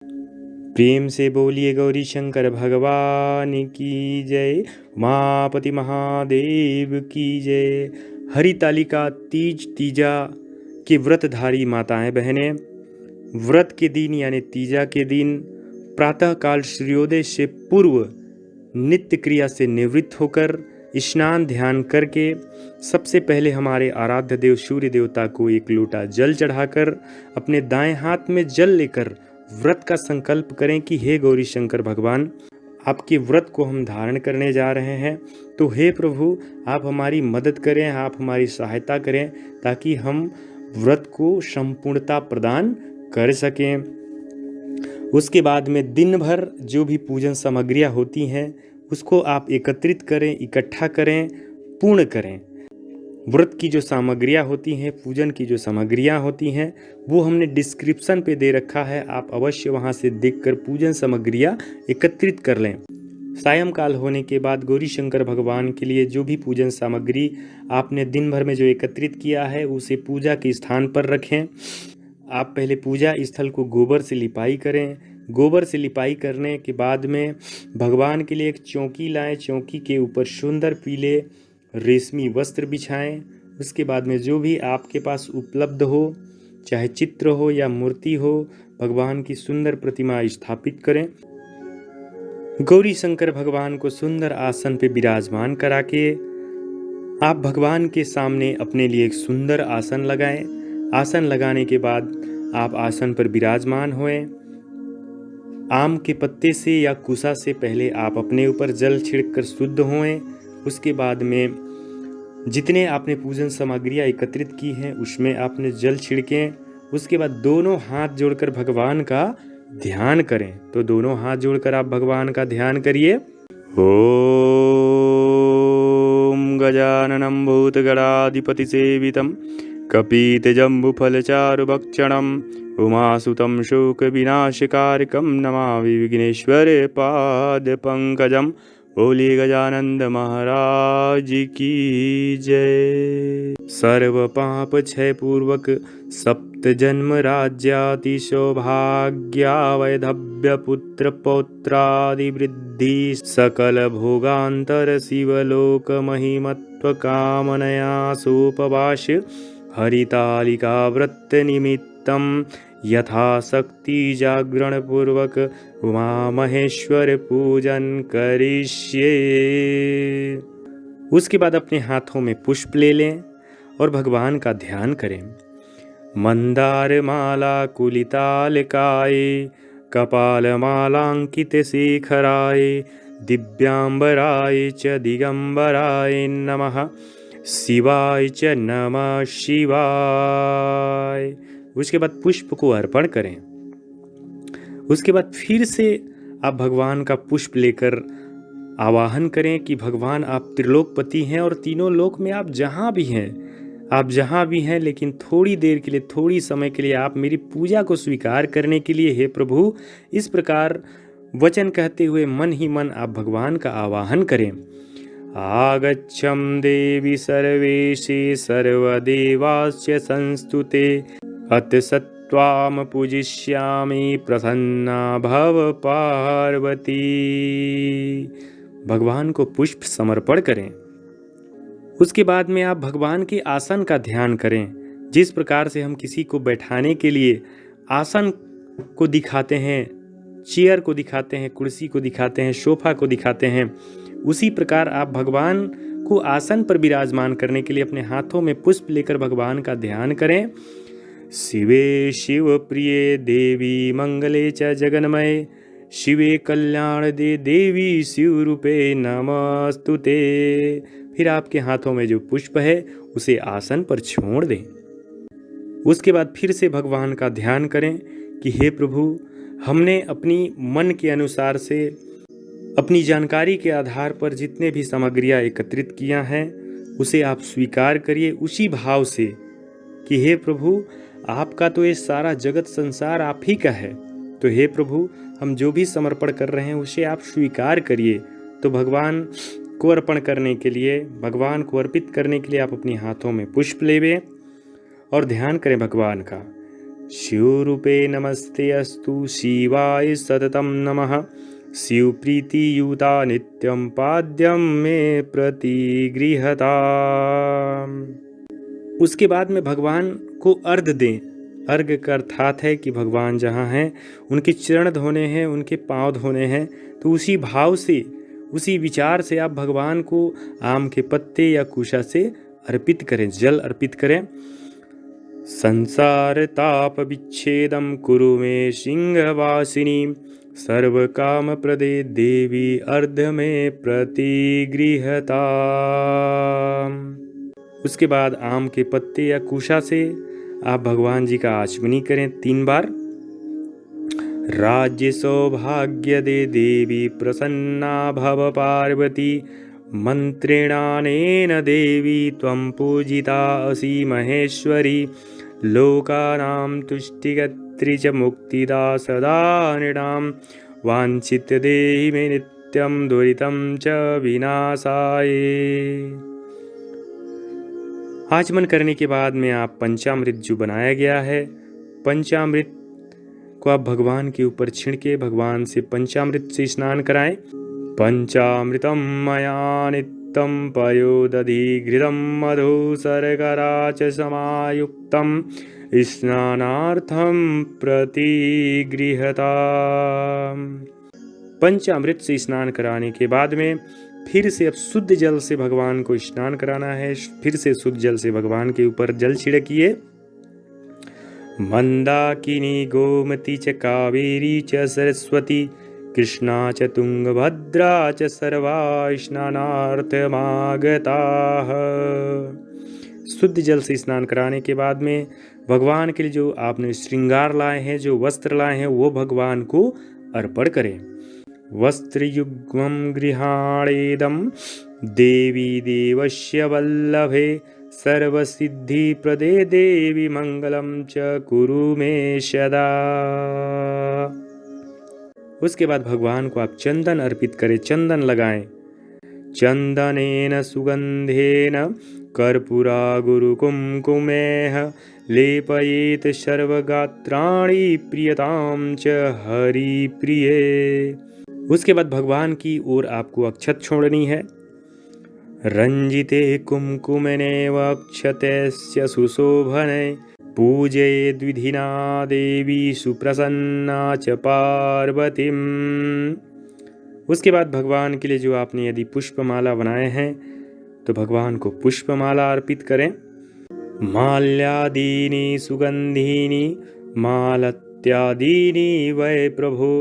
प्रेम से बोलिए गौरी शंकर भगवान की जय, उमापति महादेव की जय। हरितालिका तीज तीजा के व्रतधारी माताएं बहनें, व्रत के दिन यानी तीजा के दिन प्रातःकाल सूर्योदय से पूर्व नित्य क्रिया से निवृत्त होकर स्नान ध्यान करके सबसे पहले हमारे आराध्य देव सूर्य देवता को एक लोटा जल चढ़ाकर अपने दाएं हाथ में जल लेकर व्रत का संकल्प करें कि हे गौरी शंकर भगवान, आपके व्रत को हम धारण करने जा रहे हैं, तो हे प्रभु आप हमारी मदद करें, आप हमारी सहायता करें ताकि हम व्रत को संपूर्णता प्रदान कर सकें। उसके बाद में दिन भर जो भी पूजन सामग्रियाँ होती हैं उसको आप एकत्रित करें, इकट्ठा करें, पूर्ण करें। व्रत की जो सामग्रियाँ होती हैं, पूजन की जो सामग्रियाँ होती हैं, वो हमने डिस्क्रिप्शन पे दे रखा है, आप अवश्य वहाँ से देखकर पूजन सामग्रियाँ एकत्रित कर लें। सायंकाल होने के बाद गौरी शंकर भगवान के लिए जो भी पूजन सामग्री आपने दिन भर में जो एकत्रित किया है उसे पूजा के स्थान पर रखें। आप पहले पूजा स्थल को गोबर से लिपाई करें। गोबर से लिपाई करने के बाद में भगवान के लिए एक चौकी लाएं, चौकी के ऊपर सुंदर पीले रेशमी वस्त्र बिछाएं। उसके बाद में जो भी आपके पास उपलब्ध हो, चाहे चित्र हो या मूर्ति हो, भगवान की सुंदर प्रतिमा स्थापित करें। गौरी शंकर भगवान को सुंदर आसन पे विराजमान करा के आप भगवान के सामने अपने लिए एक सुंदर आसन लगाएं। आसन लगाने के बाद आप आसन पर विराजमान होएं। आम के पत्ते से या कुसा से पहले आप अपने ऊपर जल छिड़ककर शुद्ध होएं। उसके बाद में जितने आपने पूजन सामग्रियाँ एकत्रित की हैं उसमें आपने जल छिड़कें। उसके बाद दोनों हाथ जोड़कर भगवान का ध्यान करें। तो दोनों हाथ जोड़कर आप भगवान का ध्यान करिए। ओम गजाननं भूतगणाधिपतिसेवितं कपितजम्बुफलचारुभक्षणम् उमासुतं शोकविनाशकारकं नमामि विघ्नेश्वरे पादपङ्कजं। बोलिए गजानंद महाराज की जय। सर्व पाप क्षय पूर्वक सप्त जन्म राज्याति सौभाग्या वैधव्य पुत्र पौत्रादि वृद्धि सकल भोगांतर शिवलोक महिमत्व कामनया सोपवास हरितालिका व्रत निमित्तम यथाशक्ति जागरण पूर्वक उमा महेश्वर पूजन करिष्ये। उसके बाद अपने हाथों में पुष्प ले लें और भगवान का ध्यान करें। मंदार माला कुलितालकाय कपाल मालांकित शेखराय दिव्यांबराय च दिगंबराय नमः शिवाय च नमः शिवाय। उसके बाद पुष्प को अर्पण करें। उसके बाद फिर से आप भगवान का पुष्प लेकर आवाहन करें कि भगवान आप त्रिलोकपति हैं और तीनों लोक में आप जहाँ भी हैं, लेकिन थोड़ी देर के लिए, थोड़ी समय के लिए आप मेरी पूजा को स्वीकार करने के लिए हे प्रभु, इस प्रकार वचन कहते हुए मन ही मन आप भगवान का आवाहन करें। आगच्छं देवी सर्वेशे सर्वदेवाश्च संस्तुते अत सत्वाम पूजिष्यामि प्रसन्ना भव पार्वती। भगवान को पुष्प समर्पण करें। उसके बाद में आप भगवान के आसन का ध्यान करें। जिस प्रकार से हम किसी को बैठाने के लिए आसन को दिखाते हैं, चेयर को दिखाते हैं, कुर्सी को दिखाते हैं, सोफा को दिखाते हैं, उसी प्रकार आप भगवान को आसन पर विराजमान करने के लिए अपने हाथों में पुष्प लेकर भगवान का ध्यान करें। शिवे शिव प्रिय देवी मंगले च जगन्मय शिवे कल्याण दे देवी शिव रूपे नमस्तुते। फिर आपके हाथों में जो पुष्प है उसे आसन पर छोड़ दें। उसके बाद फिर से भगवान का ध्यान करें कि हे प्रभु, हमने अपनी मन के अनुसार से अपनी जानकारी के आधार पर जितने भी सामग्रियाँ एकत्रित किया हैं उसे आप स्वीकार करिए उसी भाव से कि हे प्रभु, आपका तो ये सारा जगत संसार आप ही का है, तो हे प्रभु हम जो भी समर्पण कर रहे हैं उसे आप स्वीकार करिए। तो भगवान को अर्पण करने के लिए, भगवान को अर्पित करने के लिए आप अपने हाथों में पुष्प लेवें और ध्यान करें भगवान का। शिवरूपे नमस्ते अस्तु शिवाय सततं नमः। शिवप्रीतियुता नित्यं पाद्यं मे प्रतिगृहता। उसके बाद में भगवान को अर्घ दें। अर्घ का अर्थात है कि भगवान जहाँ हैं उनके चरण धोने हैं, उनके पाँव धोने हैं, तो उसी भाव से, उसी विचार से आप भगवान को आम के पत्ते या कुशा से अर्पित करें, जल अर्पित करें। संसार ताप विच्छेदम कुरु मे सिंहवासिनी सर्व काम प्रदे देवी अर्ध में प्रतिगृहता। उसके बाद आम के पत्ते या कुशा से आप भगवान जी का आचमनी करें 3 बार। राज्य सौभाग्य दे देवी प्रसन्ना भव पार्वती मंत्रेणानेन देवी त्वं पूजिता असि महेश्वरी लोकानां तुष्टिकर्त्री च मुक्तिदा सदा नृणां वाञ्छित देहि मे नित्यं दुरितं च विनाशाय। आचमन करने के बाद में आप पंचामृत जो बनाया गया है, पंचामृत को आप भगवान के ऊपर छिड़के भगवान से पंचामृत से स्नान कराएं। पंचामृतम मया नित्यं पयोदधि घृतं मधु शर्करा च समायुक्तं स्नानार्थं प्रतिगृहता। पंचामृत से स्नान कराने के बाद में फिर से अब शुद्ध जल से भगवान को स्नान कराना है। फिर से शुद्ध जल से भगवान के ऊपर जल छिड़किए। मंदाकिनी गोमती च कावेरी च सरस्वती कृष्णा च तुंगभद्रा च सर्वा स्नानार्थमागताः। शुद्ध जल से स्नान कराने के बाद में भगवान के लिए जो आपने श्रृंगार लाए हैं, जो वस्त्र लाए हैं, वो भगवान को अर्पण करें। वस्त्रयुग्मं गृहाणेदं देवी देवस्य वल्लभे सर्वसिद्धिप्रदे देवी मंगलम च कुरु मे सदा। उसके बाद भगवान को आप चंदन अर्पित करें, चंदन लगाएं। चंदनेन सुगंधेन कर्पूरा गुरुकुमकुमेह लेपयेत सर्वगात्राणि प्रियतां च हरिप्रिये। उसके बाद भगवान की ओर आपको अक्षत छोड़नी है। रंजिते कुमकुमेनेव अक्षतस्य सुशोभने पूजयेद्विधिना देवी सुप्रसन्ना च पार्वतीम्। उसके बाद भगवान के लिए जो आपने यदि पुष्पमाला बनाए हैं तो भगवान को पुष्पमाला अर्पित करें। माल्यादीनि सुगंधीनि मालत्यादीनि वै प्रभो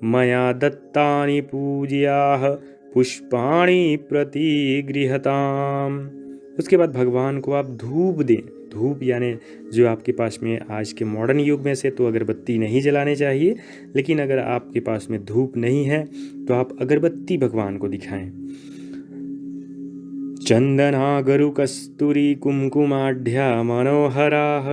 मया दत्तानि पूज्याः पुष्पाणि प्रतिगृहताम्। उसके बाद भगवान को आप धूप दें। धूप यानी जो आपके पास में आज के मॉडर्न युग में से तो अगरबत्ती नहीं जलाने चाहिए, लेकिन अगर आपके पास में धूप नहीं है तो आप अगरबत्ती भगवान को दिखाएं। चंदना गरु कस्तूरी कुमकुमाढ्या मनोहराः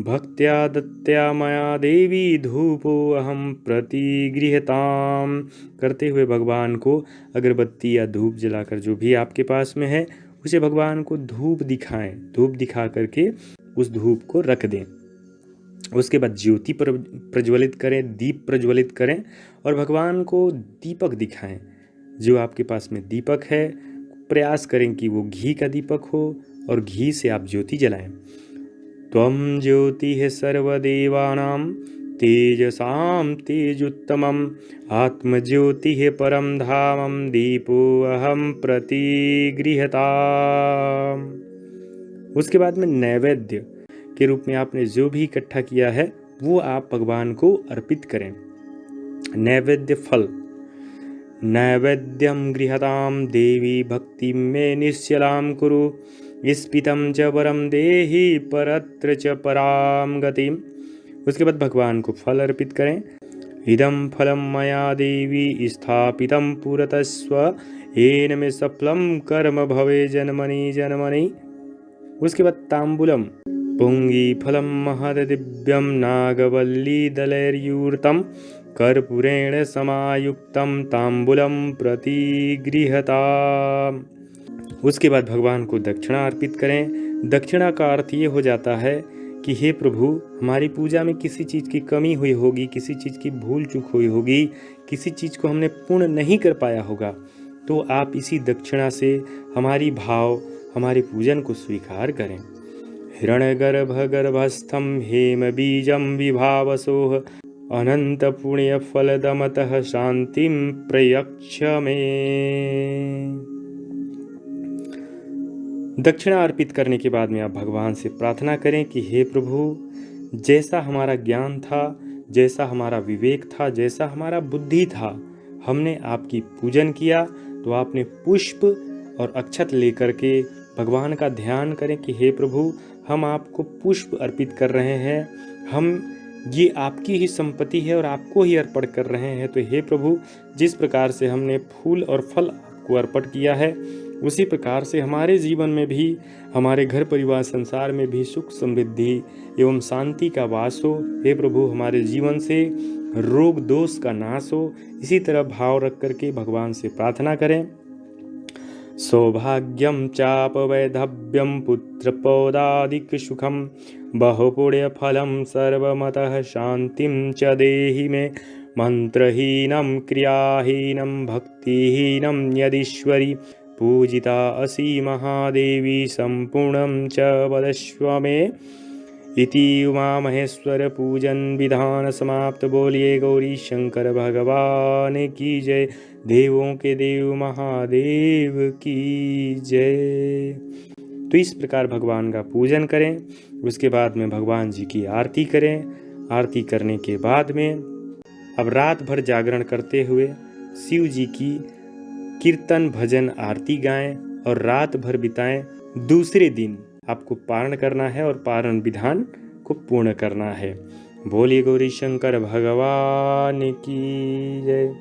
भक्त्या दत्त्या मया देवी धूपो अहम प्रतिगृहताम। करते हुए भगवान को अगरबत्ती या धूप जलाकर जो भी आपके पास में है उसे भगवान को धूप दिखाएं। धूप दिखा करके उस धूप को रख दें। उसके बाद ज्योति प्रज्वलित करें, दीप प्रज्वलित करें और भगवान को दीपक दिखाएं। जो आपके पास में दीपक है प्रयास करें कि वो घी का दीपक हो और घी से आप ज्योति जलाएं। त्वं ज्योतिः सर्वदेवानां तेजसां तेजोत्तमम् आत्मज्योतिः परम धामं दीपो अहम प्रतिगृहताम्। उसके बाद में नैवेद्य के रूप में आपने जो भी इकट्ठा किया है वो आप भगवान को अर्पित करें। नैवेद्य फल। नैवेद्यं गृहतां देवी भक्तिं मे निश्चलां कुरु स्फीतं च वरम देहि परत्र च पराम गतिम। उसके बाद भगवान को फल अर्पित करें। इदं फलं मया देवी स्थापितं पुरतस्व येन मे सफलं कर्म भवे जन्मनि जन्मनि। उसके बाद तांबूलम। पुंगी फलं महद दिव्यं नागवल्ली दलैर्यूर्तं कर्पूरेण समायुक्तं तांबूलम प्रतिगृहताम्। उसके बाद भगवान को दक्षिणा अर्पित करें। दक्षिणा का अर्थ ये हो जाता है कि हे प्रभु, हमारी पूजा में किसी चीज़ की कमी हुई होगी, किसी चीज़ की भूल चूक हुई होगी, किसी चीज़ को हमने पूर्ण नहीं कर पाया होगा, तो आप इसी दक्षिणा से हमारी भाव, हमारे पूजन को स्वीकार करें। हिरण्यगर्भ गर्भस्थम हेम बीजम विभावसोह अनंत पुण्य फलदमतः शांतिम प्रयक्ष में। दक्षिणा अर्पित करने के बाद में आप भगवान से प्रार्थना करें कि हे प्रभु, जैसा हमारा ज्ञान था, जैसा हमारा विवेक था, जैसा हमारा बुद्धि था, हमने आपकी पूजन किया, तो आपने पुष्प और अक्षत लेकर के भगवान का ध्यान करें कि हे प्रभु, हम आपको पुष्प अर्पित कर रहे हैं, हम ये आपकी ही संपत्ति है और आपको ही अर्पण कर रहे हैं। तो हे प्रभु, जिस प्रकार से हमने फूल और फल आपको अर्पण किया है, उसी प्रकार से हमारे जीवन में भी, हमारे घर परिवार संसार में भी सुख समृद्धि एवं शांति का वास हो। हे प्रभु, हमारे जीवन से रोग दोष का नाश हो। इसी तरह भाव रख करके भगवान से प्रार्थना करें। सौभाग्यम चाप वैधव्यम पुत्र पौदादिक सुखम बहुपुण्य फलम सर्वमतः शांतिम च देहि मे मंत्रहीनम क्रियाहीनम भक्तिहीनम यदीश्वरी पूजिता असि महादेवी संपूर्णं च वदस्व मे। इति उमा महेश्वर पूजन विधान समाप्त। बोलिए गौरी शंकर भगवान की जय। देवों के देव महादेव की जय। तो इस प्रकार भगवान का पूजन करें। उसके बाद में भगवान जी की आरती करें। आरती करने के बाद में अब रात भर जागरण करते हुए शिव जी की कीर्तन भजन आरती गाएं और रात भर बिताएं। दूसरे दिन आपको पारण करना है और पारण विधान को पूर्ण करना है। बोलिए गौरी शंकर भगवान की जय।